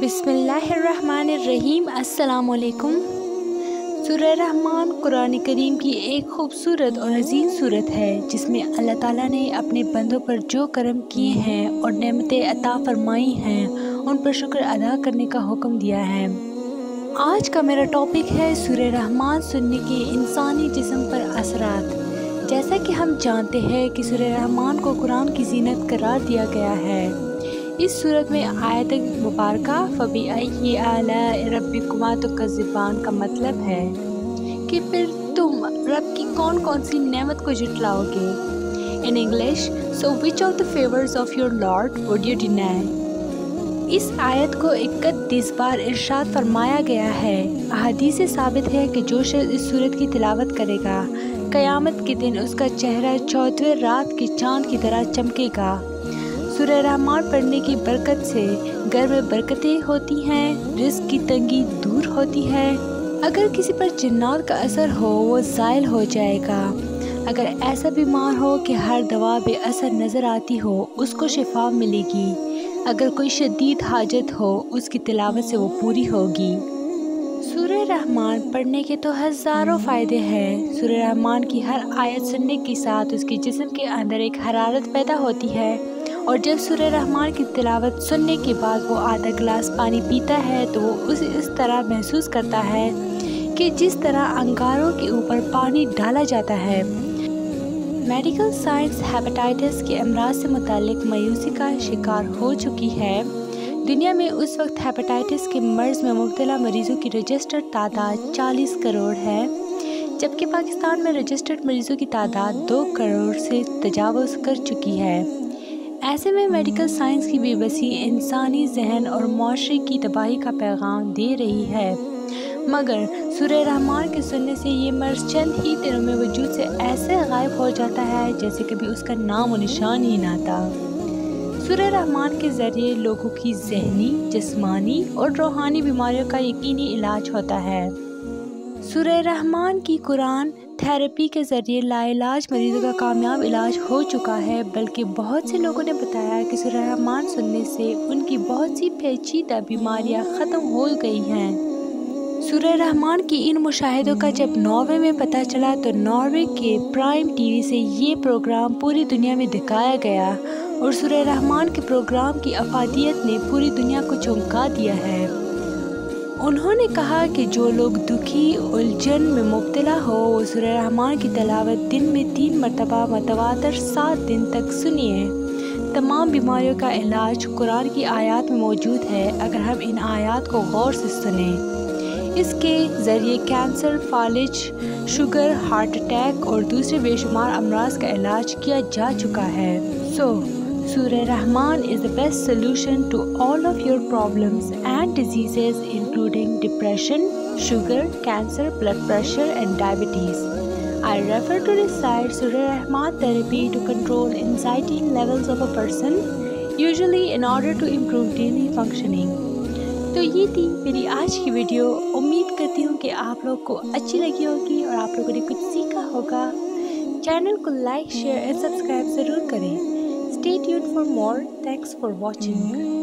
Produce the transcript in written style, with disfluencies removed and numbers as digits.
बिस्मिल्लाहिर्रहमानिर्रहीम। अस्सलामुअलैकुम। सूरह रहमान कुरान करीम की एक खूबसूरत और अजीम सूरत है जिसमें अल्लाह ताला ने अपने बंदों पर जो करम किए हैं और नेमतें अता फरमाई हैं उन पर शुक्र अदा करने का हुक्म दिया है। आज का मेरा टॉपिक है सूरह रहमान सुनने के इंसानी जिस्म पर असरात। जैसा कि हम जानते हैं कि सूरह रहमान को कुरान की ज़ीनत करार दिया गया है। इस सूरत में आयत मुबारका फ़बीअय्यि आलाइ रब्बिकुमा तुकज़्ज़िबान का मतलब है कि फिर तुम रब की कौन कौन सी नेमत को जुटलाओगे। In English, so which of the favours of your lord would you deny. इस आयत को 31 बार इरशाद फरमाया गया है। अहादीस से साबित है कि जो शख्स इस सूरत की तिलावत करेगा क़यामत के दिन उसका चेहरा 14वें रात की चाँद की तरह चमकेगा। सूरह रहमान पढ़ने की बरकत से घर में बरकतें होती हैं, रिज़्क़ की तंगी दूर होती है। अगर किसी पर जिन्नात का असर हो वो ज़ाइल हो जाएगा। अगर ऐसा बीमार हो कि हर दवा बेअसर नज़र आती हो उसको शिफा मिलेगी। अगर कोई शदीद हाजत हो उसकी तिलावत से वो पूरी होगी। सूरह रहमान पढ़ने के तो हज़ारों फ़ायदे हैं। सूरह रहमान की हर आयत सुनने के साथ उसके जिस्म के अंदर एक हरारत पैदा होती है और जब सूरह रहमान की तिलावत सुनने के बाद वो आधा गिलास पानी पीता है तो वो उसे इस तरह महसूस करता है कि जिस तरह अंगारों के ऊपर पानी डाला जाता है। मेडिकल साइंस हेपेटाइटिस के अमराज से मुताल्लिक मायूसी का शिकार हो चुकी है। दुनिया में उस वक्त हेपेटाइटिस के मर्ज़ में मुब्तला मरीज़ों की रजिस्टर्ड तादाद 40 करोड़ है, जबकि पाकिस्तान में रजिस्टर्ड मरीज़ों की तादाद 2 करोड़ से तजावुज़ कर चुकी है। ऐसे में मेडिकल साइंस की बेबसी इंसानी जहन और माशरे की तबाही का पैगाम दे रही है, मगर सूरह रहमान के सुनने से ये मर्ज़ चंद ही दिनों में वजूद से ऐसे गायब हो जाता है जैसे कभी उसका नाम और निशान ही ना था। सूरह रहमान के ज़रिए लोगों की ज़हनी, जिस्मानी और रूहानी बीमारियों का यकीनी इलाज होता है। सूरह रहमान की कुरान थेरेपी के ज़रिए लाइलाज मरीज़ों का कामयाब इलाज हो चुका है, बल्कि बहुत से लोगों ने बताया कि सूरह रहमान सुनने से उनकी बहुत सी पेचीदा बीमारियां ख़त्म हो गई हैं। सूरह रहमान की इन मुशाहिदों का जब नॉर्वे में पता चला तो नॉर्वे के प्राइम टीवी से ये प्रोग्राम पूरी दुनिया में दिखाया गया और सूरह रहमान के प्रोग्राम की अफादियत ने पूरी दुनिया को चौंका दिया है। उन्होंने कहा कि जो लोग दुखी उलझन में मुब्तला हो वो सूरह रहमान की तिलावत दिन में 3 मरतबा मतवातर 7 दिन तक सुनिए। तमाम बीमारियों का इलाज कुरान की आयत में मौजूद है अगर हम इन आयत को गौर से सुनें। इसके ज़रिए कैंसर, फालिज, शुगर, हार्ट अटैक और दूसरे बेशुमार अमराज का इलाज किया जा चुका है। Surah Rahman is the best solution to all of your problems and diseases including depression, sugar, cancer, blood pressure and diabetes. I refer to recite Surah Rahman therapy to control anxiety levels of a person, usually in order to improve daily functioning. तो ये थी मेरी आज की video. उम्मीद करती हूँ कि आप लोग को अच्छी लगी होगी और आप लोगों ने कुछ सीखा होगा। चैनल को लाइक, शेयर एंड सब्सक्राइब ज़रूर करें। Stay tuned for more. Thanks for watching.